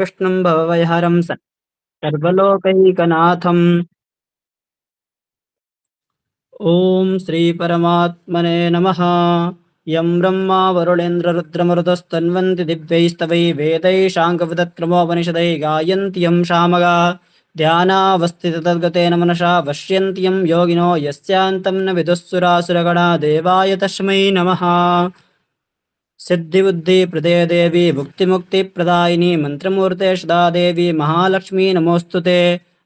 विष्णुं भवभयहरं सर्वलोकैकनाथम्। ॐ श्रीपरमात्मने नमः। यं ब्रह्मा वरुणेन्द्ररुद्रमरुतस्तन्वन्ति दिव्यैस्तवै वेदैः शाङ्खपदक्रमोपनिषदैः गायन्ति यं सामगा ध्यानावस्थिततद्गतेन मनसा पश्यन्ति यं योगिनो यस्यान्तं न विदुःसुरासुरगणा देवाय तस्मै नमः। सिद्धिबुद्धिप्रदे देवी भुक्तिमुक्तिप्रदायिनी मन्त्रमूर्ते सदा देवी महालक्ष्मी नमोऽस्तुते।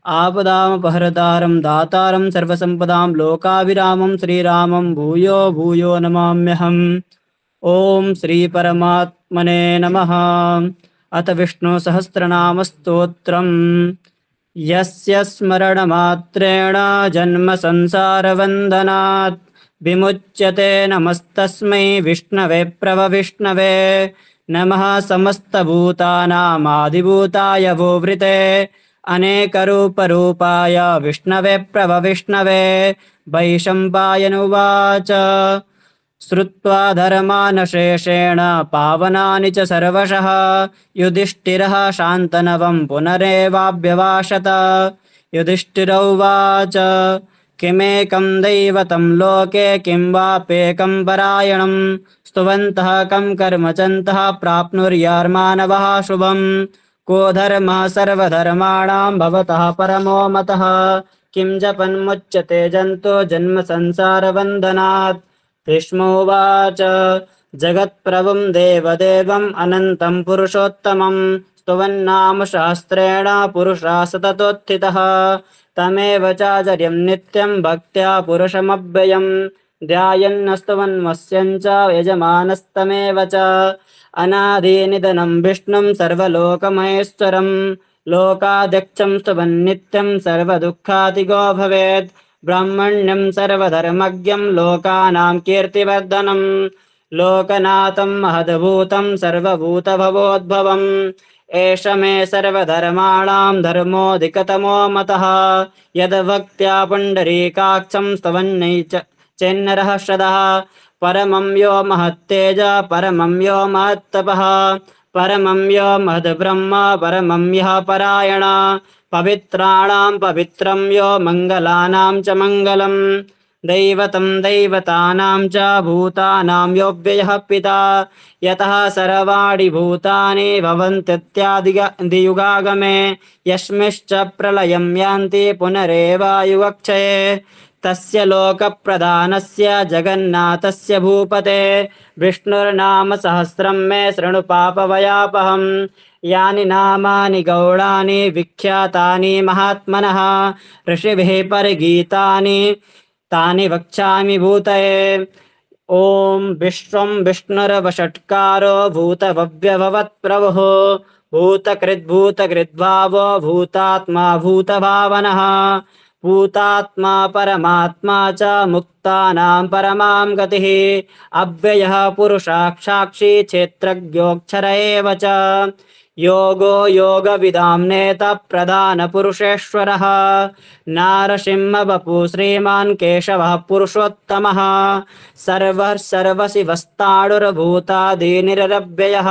आपदामपहरतारं दातारं सर्वसम्पदां लोकाभिरामं श्रीरामं भूयो भूयो नमाम्यहम्। ॐ श्रीपरमात्मने नमः। अथ विष्णुसहस्रनामस्तोत्रम्। यस्य स्मरणमात्रेण जन्मसंसारबन्धनात् विमुच्यते नमस्तस्मै विष्णवे प्रभविष्णवे। नमः समस्तभूतानामादिभूताय भूवृते अनेकरूपरूपाय विष्णवे प्रभविष्णवे। वैशम्पायनुवाच श्रुत्वा धर्मानशेषेण पावनानि च सर्वशः युधिष्ठिरः शान्तनवं पुनरेवाभ्यभाषत। युधिष्ठिरोवाच किमेकं दैवतं लोके किं वाप्येकं परायणं स्तुवन्तः कं कर्मचन्तः प्राप्नुर्यार्मानवः शुभम्। को धर्मः सर्वधर्माणां भवतः परमो मतः किं जपन्मुच्यते जन्तो जन्म संसारबन्धनात्। भीष्मोवाच जगत्प्रभुं देवदेवम् अनन्तं पुरुषोत्तमं स्तुवन्नाम शास्त्रेण पुरुषः सततोत्थितः। तमेव चाचर्यं नित्यं भक्त्या पुरुषमव्ययं ध्यायन्नस्तुवन्मस्यं च यजमानस्तमेव च। अनादिनिधनं विष्णुं सर्वलोकमहेश्वरं लोकाध्यक्षं स्तुवन्नित्यं सर्वदुःखातिगो भवेत्। ब्राह्मण्यं सर्वधर्मज्ञं लोकानां कीर्तिवर्धनं लोकनाथं महद्भूतं सर्वभूतभवोद्भवम्। एष मे सर्वधर्माणां धर्मोऽधिकतमो मतः यद्भक्त्या पुण्डरीकाक्षं स्तवन्नै चेन्नरः सदः। परमं यो महत्तेज परमं यो महत्तपः परमं यो महद्ब्रह्म परमं यः परायण। पवित्राणां पवित्रं यो मङ्गलानां च मङ्गलं दैवतं दैवतानां च भूतानां यो व्ययः पिता यतः सर्वाणि भूतानि भवन्त्यत्यादियुगागमे यस्मिंश्च प्रलयं यान्ति पुनरेवायुगक्षये। तस्य लोकप्रधानस्य जगन्नाथस्य भूपते विष्णुर्नाम सहस्रं मे शृणु पापभयापहम्। यानि नामानि गौणानि विख्यातानि महात्मनः ऋषिभिः परिगीतानि तानि वक्ष्यामि भूतये। ॐ विश्वं विष्णुर्वषट्कारो भूतभव्यभवत्प्रभुः भूतकृद्भूतकृद्भावो भूतात्मा भूतभावनः भूतात्मा परमात्मा च मुक्तानां परमां गतिः अव्ययः पुरुषाक्षाक्षी क्षेत्रज्ञोऽक्षर एव च। योगो योगविदां नेता प्रधानपुरुषेश्वरः नारसिंहवपु श्रीमान् केशवः पुरुषोत्तमः सर्वः सर्वशिवस्ताणुर्भूतादीनिरव्ययः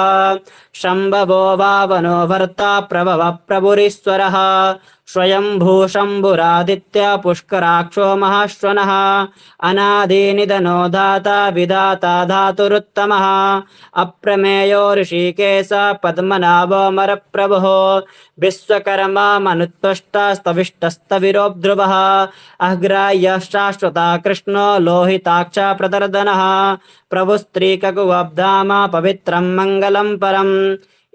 शम्भवो वावनो भर्ता प्रभवः प्रभुरीश्वरः स्वयंभू शम्भुरादित्य पुष्कराक्षो महाश्वनः अनादिनिधनो दाता विधाता धातुरुत्तमः अप्रमेयो ऋषिकेश पद्मनाभोऽमरप्रभुः विश्वकर्मा मनुत्वष्टस्तविष्टस्तविरो ध्रुवः अग्राह्यः शाश्वता कृष्णो लोहिताक्ष प्रदर्दनः प्रभुस्त्रीककुवब्धामा पवित्रं मङ्गलं परम्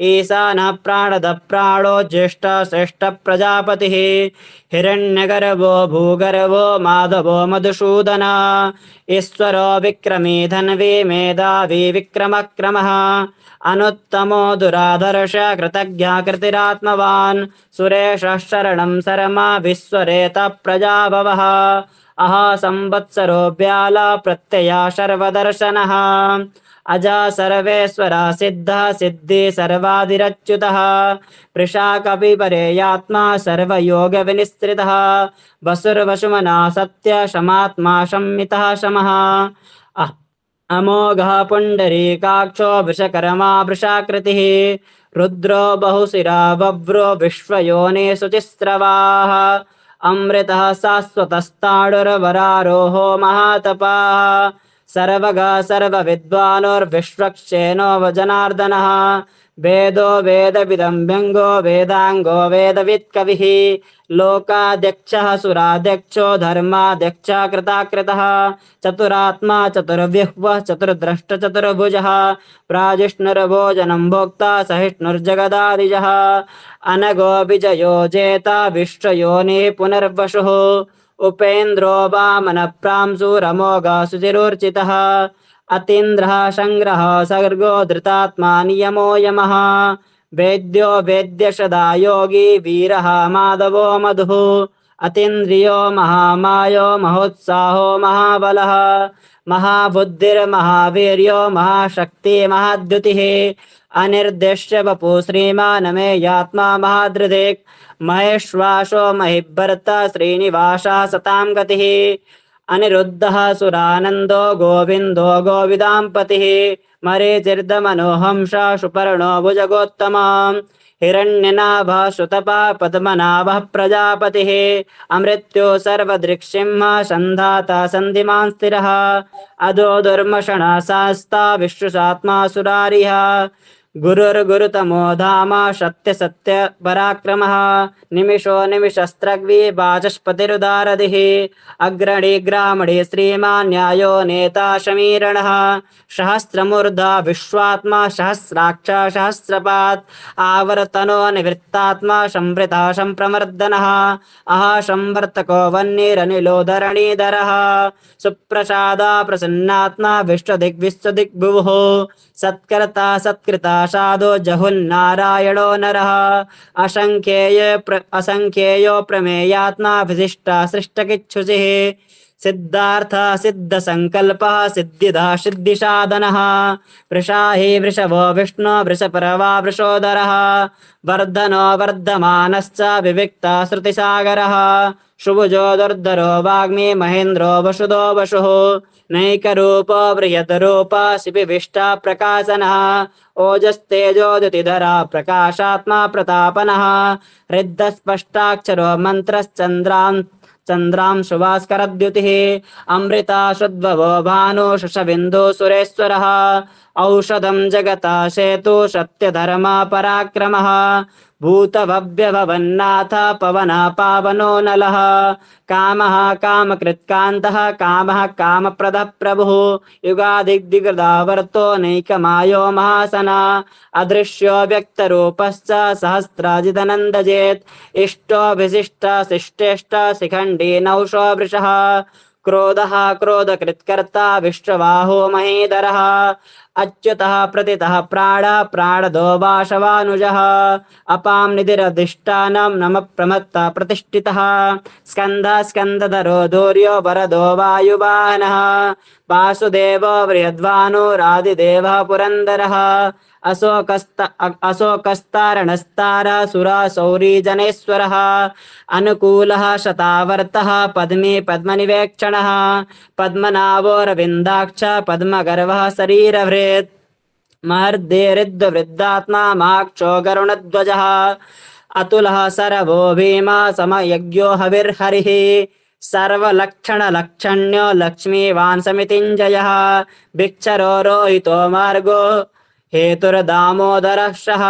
ईशानः प्राणदः प्राणो ज्येष्ठः श्रेष्ठः प्रजापतिः हिरण्यगर्भो भूगर्भो माधवो मधुसूदनः ईश्वरो विक्रमी धन्वी मेधावी विक्रमक्रमः अनुत्तमो दुराधर्ष कृतज्ञः कृतिरात्मवान् सुरेशः शरणं शर्मा विश्वरेतः प्रजाभवः अहा संवत्सरो व्याला प्रत्यया सर्वदर्शनः अजा सर्वेश्वरा सिद्धः सिद्धि सर्वादिरच्युतः वृषा कपिपरेयात्मा सर्वयोगविनिश्रितः वसुर्वसुमना सत्य शमात्मा संमितः शमः अमोघः पुण्डरीकाक्षो वृषकर्मा वृषाकृतिः रुद्रो बहुशिरा बभ्रो विश्वयोने शुचिस्रवाः अमृतः शाश्वतस्ताडुर्वरारोहो महातपाः सर्वगा सर्वविद्वानोर्विश्वक्षेणो जनार्दनः वेदो वेदविदं व्यङ्गो वेदाङ्गो वेदवित्कविः लोकाध्यक्षः सुराध्यक्षो धर्माध्यक्षः कृताकृतः चतुरात्मा चतुर्विह्वः चतुर्द्रष्ट चतुर्भुजः प्राजिष्णुर्भोजनं भोक्ता सहिष्णुर्जगदादिजः अनगो विजयो जेता विश्वयोनिः पुनर्वसुः उपेन्द्रो वामनप्रांशुरमोघः शुचिरोर्चितः अतीन्द्रः संग्रह सर्गो धृतात्मा नियमो यमः वेद्यो वेद्यशदा योगी वीरः माधवो मधुः अतीन्द्रियो महामायो महोत्साहो महाबलः महाबुद्धिर्महावीर्यो महाशक्ति महाद्युतिः अनिर्देश्य वपु श्रीमान् मे यात्मा महादृदिक् महेश्वासो महिभर्ता श्रीनिवासः सतां गतिः अनिरुद्धः सुरानन्दो गोविन्दो गोविदाम्पतिः मरीचिर्दमनोहंस सुपर्णो भुजगोत्तमा हिरण्यनाभः सुतपा पद्मनाभः प्रजापतिः अमृत्यो सर्वदृक्सिंहः सन्धाता सन्धिमान् स्थिरः अधो दुर्मषणः शास्ता विश्वसात्मा सुरारिः गुरुर्गुरुतमो धाम सत्य सत्य पराक्रमः निमिषो निमिषस्त्रग्वी वाचस्पतिरुदारधिः अग्रणी ग्रामणी श्रीमान् न्यायो नेता शमीरणः सहस्रमूर्धा विश्वात्मा सहस्राक्ष सहस्रपात् आवर्तनो निवृत्तात्मा संवृतः संप्रमर्दनः अहा संवर्तको वह्निरनिलो धरणीधरः सुप्रसादा प्रसन्नात्मा विश्वदिग्विश्वदिग्भुवः सत्कर्ता सत्कृता साधो जहुन्नारायणो नरः असंख्येयो प्रमेयात्मा विशिष्टा सृष्टकिच्छुचिः सिद्धार्थ सिद्ध संकल्पः सिद्धिदा सिद्धिसाधनः वृषाहि वृषभो विष्णु वृषपर्वा वृषोदरः वर्धनो वर्धमानश्च विविक्ता श्रुतिसागरः शुभुजो दुर्धरो वाग्मी महेन्द्रो वसुदो वसुः नैकरूपो बृहद्रूपा शिपिविष्टा प्रकाशनः ओजस्तेजोद्युतिधरा प्रकाशात्मा प्रतापनः रिद्धस्पष्टाक्षरो चन्द्रां सुभास्करद्युतिः अमृता शुद्भवो भानु शशबिन्दु सुरेश्वरः औषधं जगता सेतु सत्यधर्मा पराक्रमः भूतभव्यभवन्नाथ पवनः पावनो नलः कामः कामकृत्कान्तः कामः कामप्रदः प्रभुः युगादिग्दिगदावर्तो नैकमायो महासना अदृश्यो व्यक्तरूपश्च सहस्राजिदनन्दजेत् इष्टो विशिष्ट शिष्टेष्ट शिखण्डी नौषो वृषः क्रोधः क्रोधकृत्कर्ता विश्वबाहो महीधरः अच्युतः प्रतितः प्राणदो वाशवानुजः अपां निधिरधिष्ठानं नमः प्रमत्ता प्रतिष्ठितः स्कन्धः स्कन्धधरो धूर्यो वरदो वायुवाहनः वासुदेवो बृहद्भानुरादिदेवः पुरन्दरः अशोकस्तारणस्तारः सुरासौरी जनेश्वरः अनुकूलः शतावर्तः पद्मी पद्मनिवेक्षणः पद्मनाभोरविन्दाक्ष पद्मगर्वः शरीरभृत् महर्देरिद्ववृद्धात्मा माक्षो गरुणध्वजः अतुलः सरवो भीमा समयज्ञो हविर्हरिः सर्वलक्षणलक्षण्यो लक्ष्मीवान् समितिञ्जयः भिक्षरो रोहितो मार्गो हेतुर्दामोदरः सः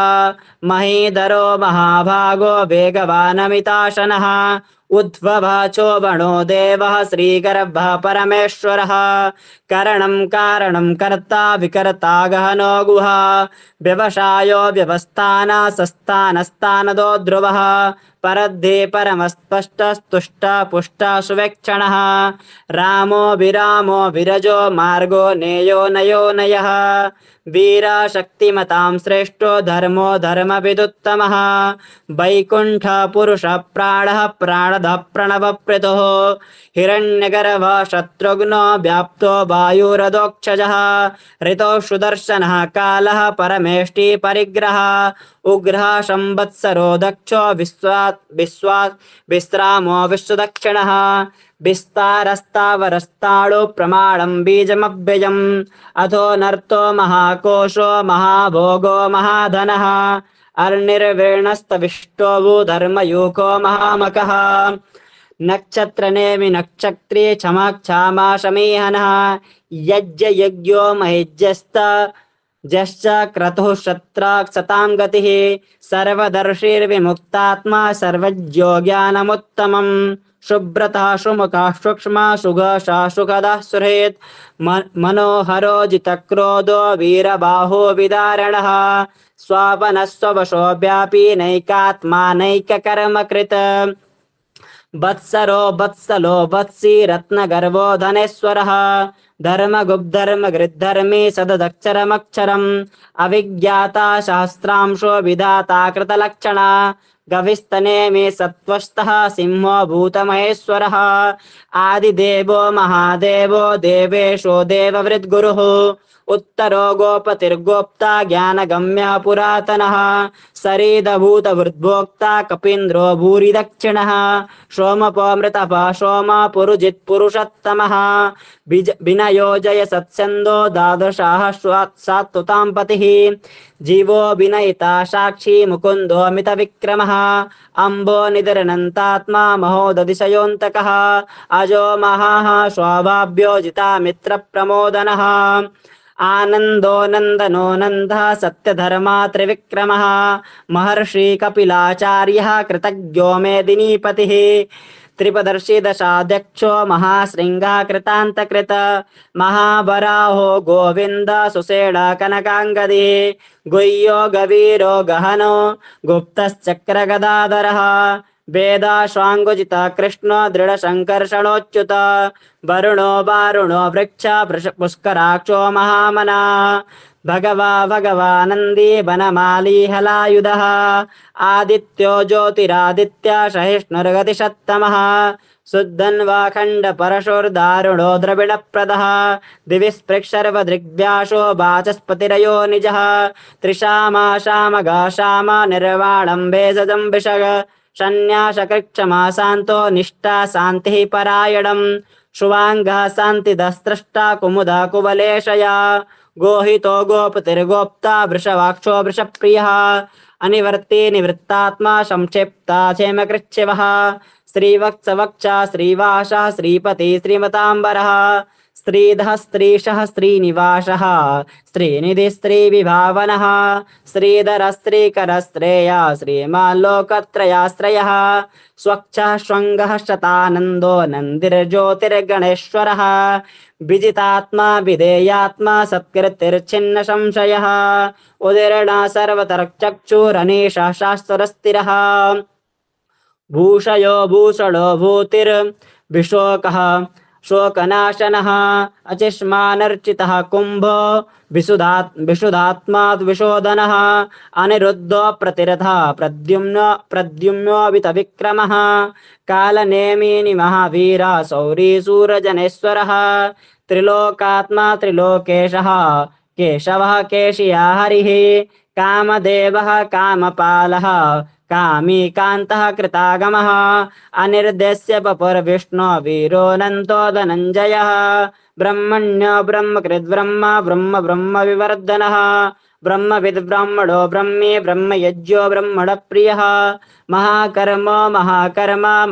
महीधरो महाभागो वेगवानमिताशनः उद्भवः चोबणो देवः श्रीगर्भः परमेश्वरः करणं कारणं कर्ता विकर्ता गहनो गुहा व्यवसायो व्यवस्थाना सस्थानस्थानदो ध्रुवः परद्धि परमस्पष्टस्तुष्टा पुष्टा सुवेक्षणः रामो विरामो विरजो मार्गो नेयो नयो नयः वीरा शक्तिमतां श्रेष्ठो धर्मो धर्मविदुत्तमः वैकुण्ठ पुरुष प्राणः प्राण शरदः प्रणवप्रतुः हिरण्यगर्भः शत्रुघ्नो व्याप्तो वायुरधोक्षजः ऋतौ सुदर्शनः कालः परमेष्टि परिग्रहः उग्रः संवत्सरो दक्षो विश्रामो विश्वदक्षिणः विस्तारस्तावरस्ताळु प्रमाणं बीजमव्ययम् अथो नर्तो महाकोशो महाभोगो महाधनः अर्निर्वीर्णस्तविष्टो धर्मयूको महामकः नक्षत्रनेमि नक्षत्रे क्षमाक्षामा शमीहनः यज्ञो महिज्यस्त जश्च क्रतुः शत्राक् सतां गतिः सर्वदर्शिर्विमुक्तात्मा सर्वज्ञो ज्ञानमुत्तमम् शुभ्रतः सुमुखः सूक्ष्मा सुघोषः सुखदः सुहृत् मनोहरो जितक्रोधो वीरबाहो विदारणः स्वापनः स्ववशो व्यापी नैकात्मा नैककर्मकृत् वत्सरो वत्सलो वत्सी रत्नगर्भो धनेश्वरः धर्मगुप्धर्मगृद्धर्मी सददक्षरमक्षरम् अविज्ञाता सहस्रांशो विधाता कृतलक्षणा गविस्तनेमि सत्त्वस्तः सिंहो भूतमहेश्वरः आदिदेवो महादेवो देवेशो देववृद्गुरुः उत्तरो गोपतिर्गोप्ता ज्ञानगम्य पुरातनः सरीदभूतवृद्भोक्ता कपीन्द्रो भूरि दक्षिणः सोमपोऽमृतपः सोम पुरुजित् पुरुषोत्तमः विनयोजय सत्स्यन्दो द्वादशाः सात्वतां पतिः जीवो विनयिता साक्षी मुकुन्दो मितविक्रमः अम्बो निधिरनन्तात्मा महोदधिशयोऽन्तकः अजो महाः स्वाभाव्यो जिता मित्रप्रमोदनः आनन्दो नन्दनो नन्दः सत्यधर्मा त्रिविक्रमः महर्षि कपिलाचार्यः कृतज्ञो मेदिनीपतिः त्रिपदर्शी दशाध्यक्षो महाशृङ्गः कृतान्तकृत महावराहो गोविन्द सुषेण कनकाङ्गदी गुह्यो गवीरो गहनो गुप्तश्चक्रगदाधरः वेदाश्वाङ्गुजित कृष्ण दृढसङ्कर्षणोच्युत वरुणो वारुणो वृक्ष पुष्कराक्षो महामना भगवानन्दी वनमाली हलायुधः आदित्यो ज्योतिरादित्य सहिष्णुर्गतिशत्तमः शुद्धन्वाखण्ड परशुर्दारुणो द्रविणप्रदः दिविस्पृक्सर्वदृग्व्यासो वाचस्पतिरयो निजः त्रिशामा निर्वाणं भेषजं विषग सन्न्यासकृक्षमा शान्तो निष्ठा शान्तिः परायणं शुभाङ्गः शान्तिदस्त्रष्टा कुमुदा कुवलेशया गोहितो गोपतिर्गोप्ता वृषवाक्षो वृषप्रियः अनिवर्ती निवृत्तात्मा संक्षिप्ता क्षेमकृच्छिवः श्रीवत्सवक्षा श्रीवासः श्रीपति श्रीमताम्बरः श्रीधः स्त्रीशः श्रीनिवासः श्रीनिधि श्रीविभावनः श्रीधर श्रीकर श्रेया श्रीमाल्लोकत्रयाश्रयः स्वच्छः श्वङ्गः शतानन्दो नन्दिर्ज्योतिर्गणेश्वरः विजितात्मा विधेयात्मा सत्कृतिर्छिन्न संशयः उदीर्णः सर्वतर्चक्षुरनीशः शास्त्रस्थिरः भूषयो भूषणो भूतिर्विशोकः शोकनाशनः अचिष्मानर्चितः कुम्भो विशुधात्मा विशोधनः अनिरुद्धो प्रतिरथः प्रद्युम्नोऽवितविक्रमः कालनेमिनि महावीरा शौरी सूरजनेश्वरः त्रिलोकात्मा त्रिलोकेशः केशवः केशिया हरिः कामदेवः कामपालः कामी कान्तः कृतागमः अनिर्देश्य पपुर्विष्णो वीरो नन्तो धनञ्जयः ब्रह्मण्यो ब्रह्मकृद्ब्रह्म ब्रह्म विवर्धनः ब्रह्मविद् ब्राह्मणो ब्रह्मी ब्रह्मयज्ञो ब्रह्मणप्रियः महाकर्म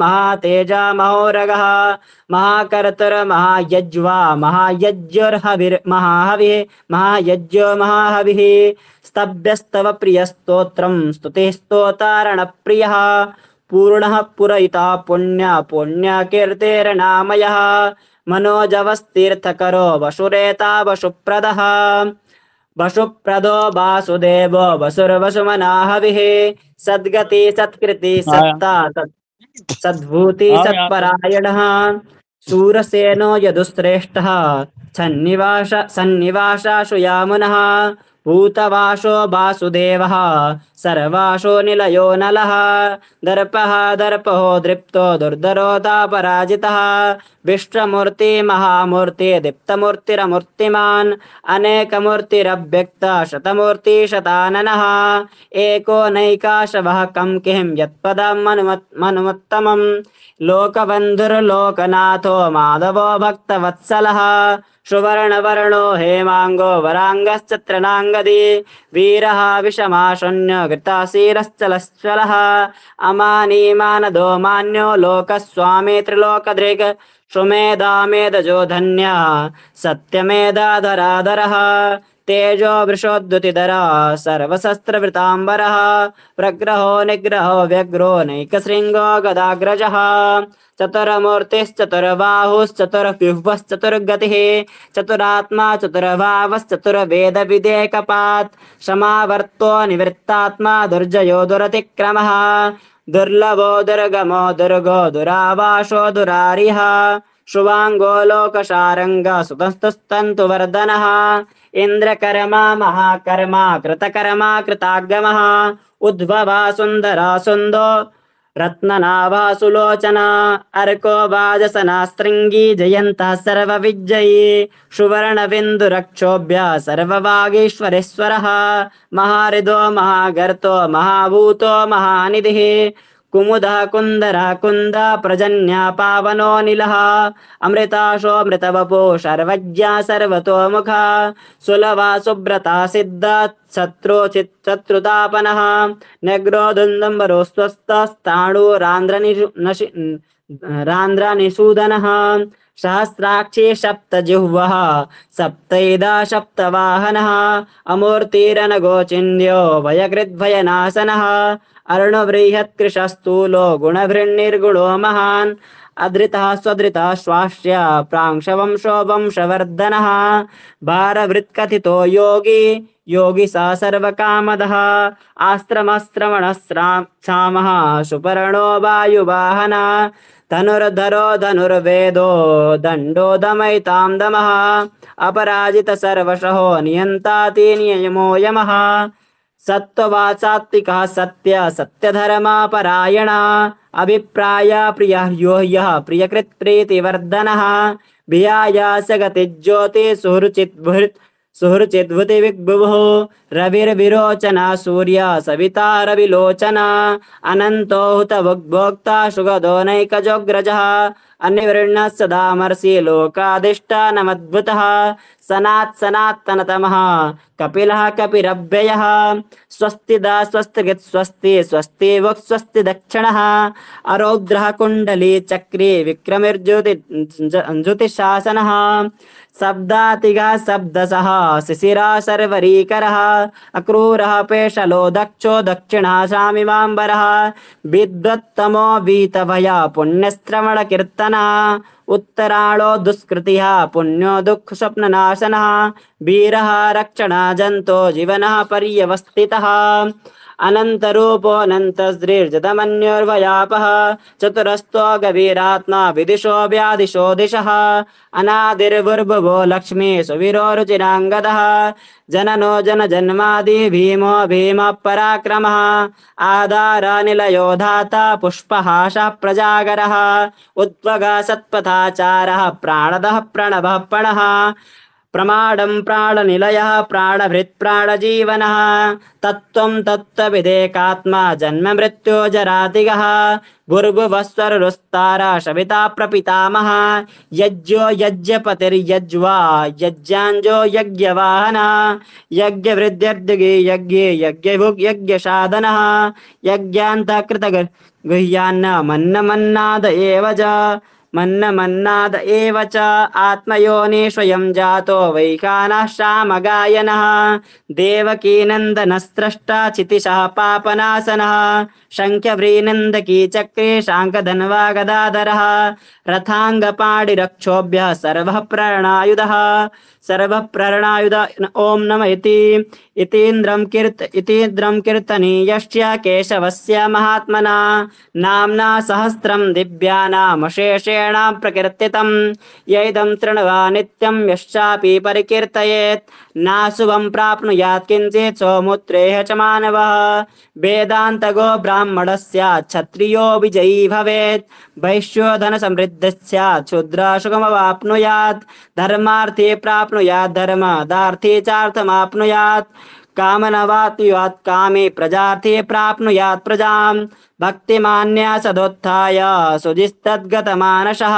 महातेजा महोरगः महाकर्तुर्महायज्वा महायज्ञो महाहविः स्तभ्यस्तव प्रियस्तोत्रं स्तुतिस्तोतारणप्रियः पूर्णः पुरयिता पुण्यकीर्तेर्नामयः मनोजवस्तीर्थकरो वसुरेता वसुप्रदः वसुप्रदो वासुदेवो वसुर्वसुमनाहविः सद्गति सत्कृति सत्ता सद्भूति सत्परायणः शूरसेनो यदुश्रेष्ठः सन्निवासाशु यामुनः भूतवासो वासुदेवः सर्वासो निलयो नलः दर्पः दर्पहो दृप्तो दुर्धरोऽपराजितः विश्वमूर्ति महामूर्ति दीप्तमूर्तिरमूर्तिमान् अनेकमूर्तिरव्यक्त शतमूर्ति शताननः एको नैकाशवः कं किं यत्पदं मनुमुत्तमं लोकबन्धुर्लोकनाथो माधवो भक्तवत्सलः सुवर्णवर्णो हेमांगो वरांगश्चत्रनांगदी वीरः विषमाशून्यो घृताशीरश्चलश्चलः अमानी मानदो मान्यो लोकस्वामी त्रिलोकदृक् सुमेधामेधजो धन्यः सत्यमेधाधराधरः तेजो वृषोद्युतिधरः सर्वशस्त्रवृताम्बरः प्रग्रहो निग्रहो व्यग्रो नैकशृङ्गो गदाग्रजः चतुर्बाहुश्चतुर्व्यूहश्चतुर्गतिः चतुरात्मा चतुर्भावश्चतुर्वेदविदेकपात् समावर्तो निवृत्तात्मा दुर्जयो दुरतिक्रमः दुर्लभो दुर्गमो दुर्गो दुरावासो दुरारिः शुभांगो लोकशारंग सुतस्तुस्तन्तुवर्धनः इंद्रकर्मा महाकर्मा कृतकर्मा कृतागमः उद्भवा सुंदरा सुंदो रत्ननाभा सुलोचना अर्को वाजसना शृंगी जयंता सर्वविजयी सुवर्णबिन्दुरक्षोभ्य सर्ववागीश्वरेश्वरः महाहृदो महागर्तो महाभूतो महानिधिः कुमुदः कुन्दरः कुन्द प्रजन्या पावनो निलः अमृताशो मृतवपो सर्वज्ञा सर्वतोमुखा सुलभा सुब्रता सिद्धा शत्रुतापनः नग्रो धुन्दम्बरो स्वस्थस्ताणुरान्ध्रनिषूदनः सहस्राक्षी सप्तजिह्वः सप्तैदा सप्तवाहनः अमूर्तिरनगोचिन्यो भयकृद्भयनाशनः अरुणबृहत्कृशस्थूलो गुणभृन्निर्गुणो महान् अधृतः स्वधृतः श्वास्य प्रांशवंशो वंशवर्धनः भारवृत्कथितो योगी योगी सा सर्वकामदः आस्त्रमस्त्रमणस्रामः सुपर्णो वायुवाहना धनुर्धरो धनुर्वेदो दण्डो दमयितां दमः अपराजित सर्वशः नियन्ताति नियमो यमः सत्त्ववाचात्विकः सत्य सत्यधर्मा परायणः अभिप्राय प्रियः यो यः प्रियकृत् प्रीतिवर्धनः भियायास गतिज्योति सुहृचिद्भुतिविग्भुः रविर्विरोचना सूर्य सविता रविलोचना अनन्तो हुतभुग्भोक्ता सुगदो नैकजोग्रजः अनिवृण्णः सदामर्षि लोकाधिष्ठानमद्भुतः सनातनतमः कपिलः कपिरव्ययः स्वस्तिदा स्वस्तिगित् स्वस्ति स्वस्ति वक् स्वस्ति दक्षिणः अरौद्रः कुण्डली चक्री विक्रमिर्ज्योतिशासनः शब्दातिगा शब्दसः शिशिरा सर्वरीकरः अक्रूरः पेशलो दक्षो दक्षिणाशामिमाम्बरः विद्वत्तमो वीतभया पुण्यश्रवणकीर्तना उत्तराळो दुष्कृतिः पुण्यो दुःखस्वप्ननाशनः वीरः रक्षणा जन्तो जीवनः पर्यवस्थितः अनन्तरूपोऽनन्तश्रीर्जतमन्योर्वयापः चतुरस्तो गभीरात्मा विदिशो व्यादिशो दिशः अनादिर्भुर्भुवो लक्ष्मी सुवीरो रुचिराङ्गदः जननो जनजन्मादि भीमो भीमः पराक्रमः आधारनिलयो धाता पुष्पहासः प्रजागरः उद्भगः सत्पथाचारः प्राणदः प्रणवः पणः प्रमाणं प्राणनिलयः प्राणभृत् प्राणजीवनः तत्त्वं तत्त्वविदेकात्मा जन्म मृत्यो जरातिगः भूर्भुवस्वरुस्तारा सविता प्रपितामहः यज्ञो यज्ञपतिर्यज्वा यज्ञाञ्जो यज्ञवाहनः यज्ञवृद्ध्यर्दिगे यज्ञे यज्ञभुग् यज्ञसाधनः यज्ञान्तकृतगृह्यान्न मन्नमन्नाद एव च मन्नमन्नाद एव च आत्मयोनि स्वयं जातो वैखानः श्यामगायनः देवकीनन्दनस्रष्टा चितिशः पापनाशनः शङ्खव्रीनन्दकी चक्रे शाङ्खधन्वा गदाधरः रथाङ्गपाणिरक्षोभ्यः सर्वः प्ररणायुध ॐ नम इतीन्द्रं कीर्तनीयस्य केशवस्य महात्मना नाम्ना सहस्रं दिव्यानामशेषेण प्रकीर्तितं यैदं शृण्वा नित्यं यश्चापि परिकीर्तयेत् नाशुभं प्राप्नुयात् किञ्चित् सौमुत्रेह च मानवः वेदान्तगो ब्राह्मणस्य क्षत्रियो विजयी भवेत् वैश्यो धनसमृद्धस्यात् शूद्रसुखमवाप्नुयात् धर्मार्थे प्राप्नुयात् धर्मदार्थे चार्थमाप्नुयात् कामनवाप्नुयात् कामे प्रजार्थे प्राप्नुयात् प्रजां भक्तिमान्या सदोत्थाय सुजिस्तद्गतमानसः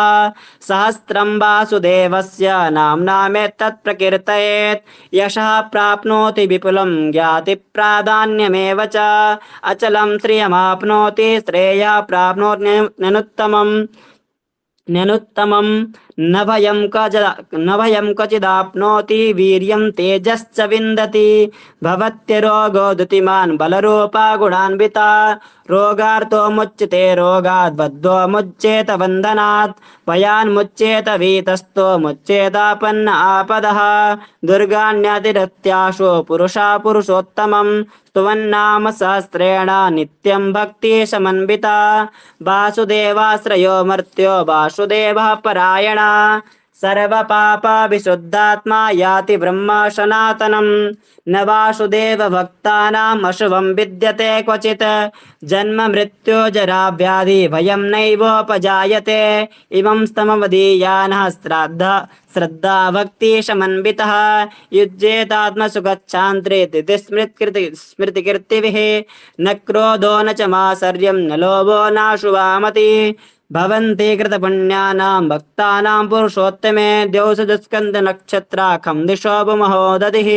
सहस्रं वासुदेवस्य नाम्नामेतत् प्रकीर्तयेत् यशः प्राप्नोति विपुलं ज्ञातिप्राधान्यमेव च अचलं श्रियमाप्नोति श्रेयः प्राप्नोति न्यनुत्तमं न भयं क्वचिदाप्नोति वीर्यं तेजश्च विन्दति भवत्यरोगो दुतिमान् बलरूपा गुणान्विता रोगार्तो मुच्यते रोगात् बद्धो मुच्येत बन्धनात् भयान्मुच्येत वीतस्थो मुच्येतापन्न आपदः दुर्गाण्यतिरत्याशो पुरुषा पुरुषोत्तमं स्तुवन्नाम सहस्रेण नित्यं भक्ति समन्विता वासुदेवाश्रयो मर्त्यो वासुदेवः परायणा सर्वपापविशुद्धात्मा याति ब्रह्म सनातनं न वासुदेव भक्तानाम् अशुभं विद्यते क्वचित् जन्म मृत्यु जरा व्याधि भयं नैवोपजायते इमं स्तमवदीयानः श्रद्धा भक्ति समन्वितः युज्येतात्मसुखच्छान्त्रे स्मृतिकीर्तिभिः न क्रोधो न च मात्सर्यं न लोभो नाशुभामति भवन्ति कृतपुण्यानां भक्तानां पुरुषोत्तमे द्यौसुस्कन्द नक्षत्राखं दिशोपमहोदधिः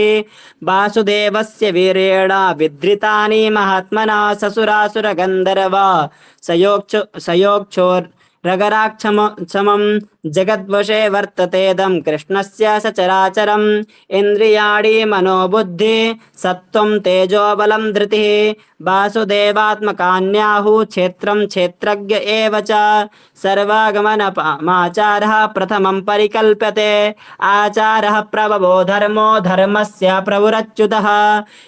वासुदेवस्य वीर्येण विधृतानि महात्मना ससुरासुरगन्धर्वा सयोक्षोरगराक्षमं जगद्वशे वर्ततेदं कृष्णस्य सचराचरम् इन्द्रियाणि मनोबुद्धि सत्त्वं तेजोबलं धृतिः वासुदेवात्मकान्याहुः क्षेत्रं क्षेत्रज्ञ एव च सर्वागमनमाचारः प्रथमं परिकल्प्यते आचारः प्रभवो धर्मो धर्मस्य प्रभुरच्युतः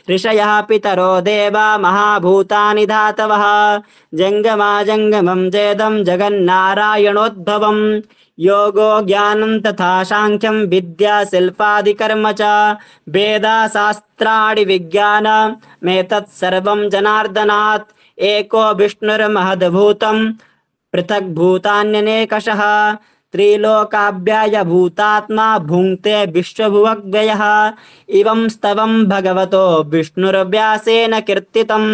ऋषयः पितरो देवा महाभूतानि धातवः जङ्गमाजङ्गमं चेदं जगन्नारायणोद्भवम् योगो ज्ञानं तथा सांख्यं विद्या शिल्पादिकर्म च वेदाशास्त्राणि विज्ञानमेतत् सर्वं जनार्दनात् एको विष्णुर्महद्भूतं पृथग्भूतान्यनेकशः त्रिलोकाभ्यायभूतात्मा भुङ्क्ते विश्वभुवग्व्ययः इवं स्तवं भगवतो विष्णुर्व्यासेन कीर्तितं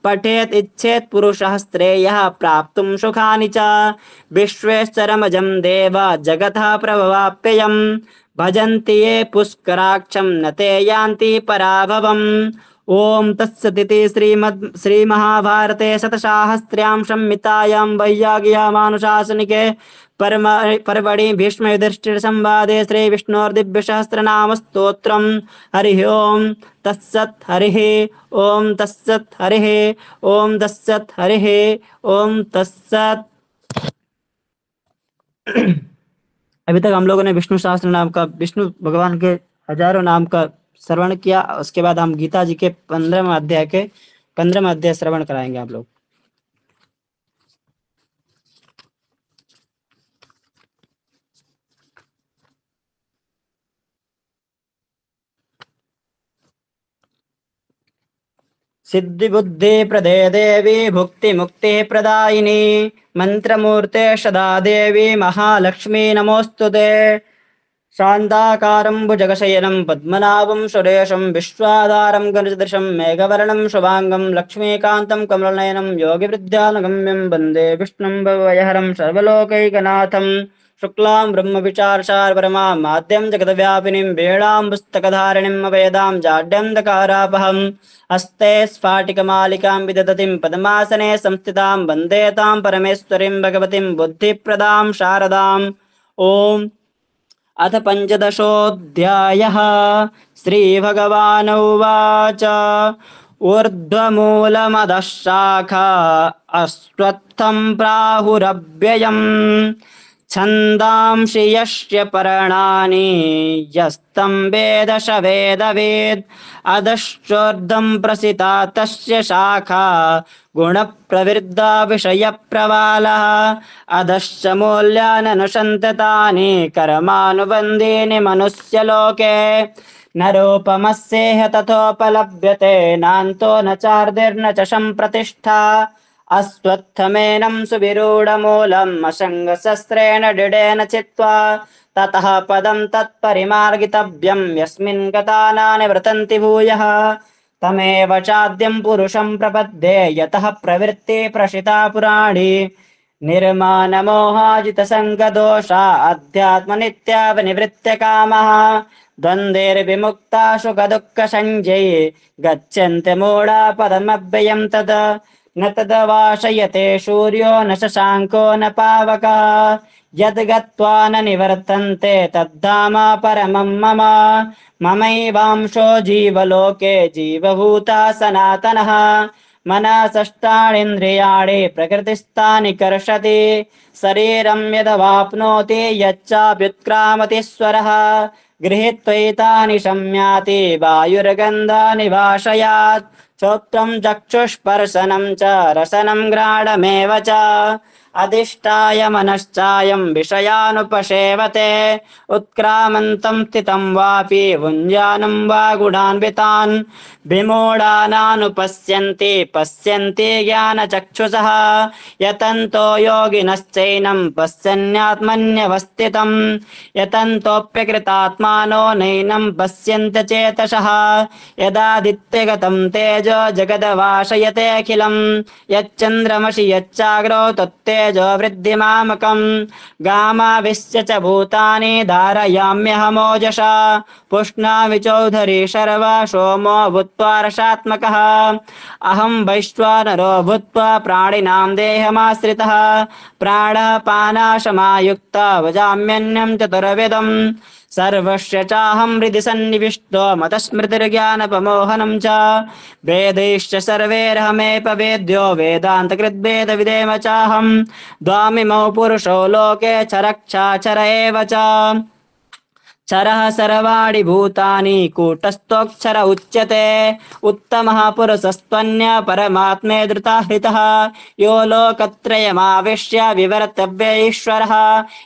पठेत् इच्छेत् पुरुषः श्रेयः प्राप्तुं सुखानि च विश्वेश्वरमजं देव जगतः प्रभवाप्ययं भजन्ति ये पुष्कराक्षं न ते यान्ति पराभवम् ओम तत्सदिति श्रीमहाभारते शतसाहस्र्यां संहितायां वैयागियामानुशासनिके पर्वणि भीष्मयुधिष्ठिरसंवादे श्रीविष्णोर्दिव्यसहस्रनामस्तोत्रं हरिः ओम तत्सत् हरिः ओम तत्सत् हरिः ओम तत्सत् हरिः ओम तत्सत्। अभी तक हम लोगों ने विष्णु सहस्त्र नाम का, विष्णु भगवान के हजारों नाम का श्रवण किया। उसके बाद हम गीता जी के 15वें अध्याय श्रवण कराएंगे आप लोग। सिद्धि बुद्धि प्रदे देवी भुक्ति मुक्ति प्रदायिनी मंत्रमूर्ते सदा देवी महालक्ष्मी नमोस्तुते। शान्ताकारं भुजगशयनं पद्मनाभं सुरेशं विश्वाधारं गणेशदृशं मेघवर्णं शुभांगं लक्ष्मीकान्तं कमलनयनं योगिवृद्धानुगम्यं वन्दे विष्णुं भवभयहरं सर्वलोकैकनाथं शुक्लां ब्रह्मविचारसारपरमां माद्यं जगद्व्यापिनीं वेणां पुस्तकधारिणीं वेदां जाड्यन्धकारापहम् हस्ते स्फाटिकमालिकां विदधतीं पद्मासने संस्थितां वन्दे तां परमेश्वरीं भगवतीं बुद्धिप्रदां शारदाम्। ओम अथ पंचदशोऽध्यायः। श्रीभगवानुवाच ऊर्ध्वमूलमधः शाखा अश्वत्थं प्राहुरव्ययम् छन्दांसि यस्य पर्णानि यस्तं वेद स वेदवेद् अधश्चोर्ध्वं प्रसिता तस्य शाखा गुणप्रवृद्धा विषयप्रवालः अधश्च मूल्याननुशन्ति तानि कर्मानुबन्धीनि मनुष्यलोके न रूपमस्येह तथोपलभ्यते नान्तो न चार्दिर्न च सम्प्रतिष्ठा अश्वत्थमेनं सुविरूढमूलम् असङ्गशस्त्रेण दृढेन चित्वा ततः पदं तत्परिमार्गितव्यं यस्मिन् गता निवर्तन्ति भूयः तमेव चाद्यं पुरुषं प्रपद्ये यतः प्रवृत्ति प्रशिता पुराणी निर्मानमोहाजितसङ्गदोषा अध्यात्मनित्या विनिवृत्य कामः द्वन्द्वैर्विमुक्ता सुखदुःखसञ्जये गच्छन्ति मूढा पदमव्ययं तद् न तदवाशयते सूर्यो न शशाङ्को न पावकः यद्गत्वा न निवर्तन्ते तद्धाम परमं मम ममैवांशो जीवलोके जीवभूता सनातनः मनसष्टानीन्द्रियाणि प्रकृतिस्थानि कर्षति शरीरं यदवाप्नोति यच्चाप्युत्क्रामतीश्वरः गृहीत्वैतानि शम्याति वायुर्गन्धानि वाशयात् श्रोत्रं चक्षुस्पर्शनं च रसनं घ्राणमेव च अधिष्ठाय मनश्चायं विषयानुपसेवते उत्क्रामन्तं स्थितं वापि भुञ्जानं वा गुणान्वितान् विमूढानानुपश्यन्ति पश्यन्ति ज्ञानचक्षुषः यतन्तो योगिनश्चैनं पश्यन्यात्मन्यवस्थितं यतन्तोऽप्यकृतात्मानो नैनं पश्यन्ति चेतसः यदादित्यगतं तेजो जगद्भासयते अखिलं यच्चन्द्रमसि यच्चाग्रो तत्तेजो वृद्धिमामकं गामाविश्य च भूतानि धारयाम्यहमोजसा पुष्णामि चौधरी सर्वा सोमो भूत्वा रसात्मकः अहं वैश्वानरो भूत्वा प्राणिनां देहमाश्रितः प्राणपानाशमायुक्ता भजाम्यन्नं चतुर्विधम् सर्वस्य चाहं हृदि सन्निविष्टो मतस्मृतिर्ज्ञानपमोहनं च वेदैश्च सर्वैरहमेपवेद्यो वेदान्तकृद्वेदविदेव चाहं द्वामिमौ पुरुषो लोके चरक्षाचर एव च चरः सर्वाणि भूतानि कूटस्थोऽक्षर उच्यते उत्तमः पुरुषस्त्वन्य परमात्मे धृताहृतः यो लोकत्रयमाविश्य विवर्तव्य ईश्वरः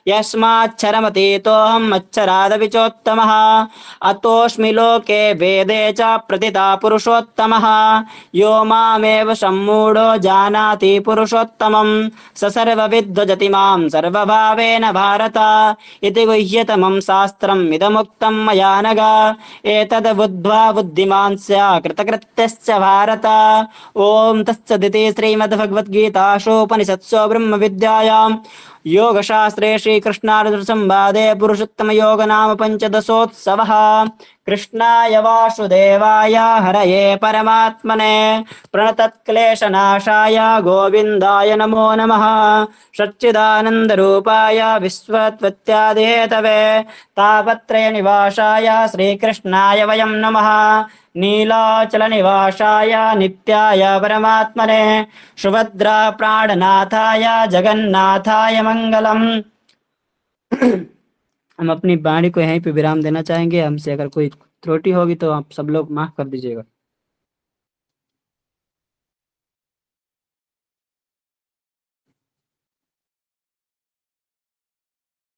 यस्माच्छरमतीतोऽहम् अक्षरादपि चोत्तमः अतोऽस्मि लोके वेदे च प्रतिता पुरुषोत्तमः यो मामेव सम्मूढो जानाति पुरुषोत्तमं स सर्वविद् भजति मां सर्वभावेन भारत इति गुह्यतमं शास्त्रम् इदमुक्तं मया नघ एतद् बुद्ध्वा बुद्धिमान् स्यात् कृतकृत्यश्च भारत ओम तत्सदिति श्रीमद्भगवद्गीतासूपनिषत्सु ब्रह्मविद्यायां योगशास्त्रे श्रीकृष्णार्जुनसंवादे पुरुषोत्तमयोग नाम पंचदशोत्सवः कृष्णाय वासुदेवाय हरये परमात्मने प्रणतक्लेशनाशाय गोविन्दाय नमो नमः सच्चिदानन्दरूपाय विश्वोत्पत्त्यादिहेतवे तापत्रयनिवासाय श्रीकृष्णाय वयं नमः नीलाचलनिवासाय नित्याय परमात्मने सुभद्रा प्राणनाथाय जगन्नाथाय मंगलम। हम अपनी वाणी को यहीं पे विराम देना चाहेंगे। हमसे अगर कोई त्रुटि होगी तो आप सब लोग माफ कर दीजिएगा।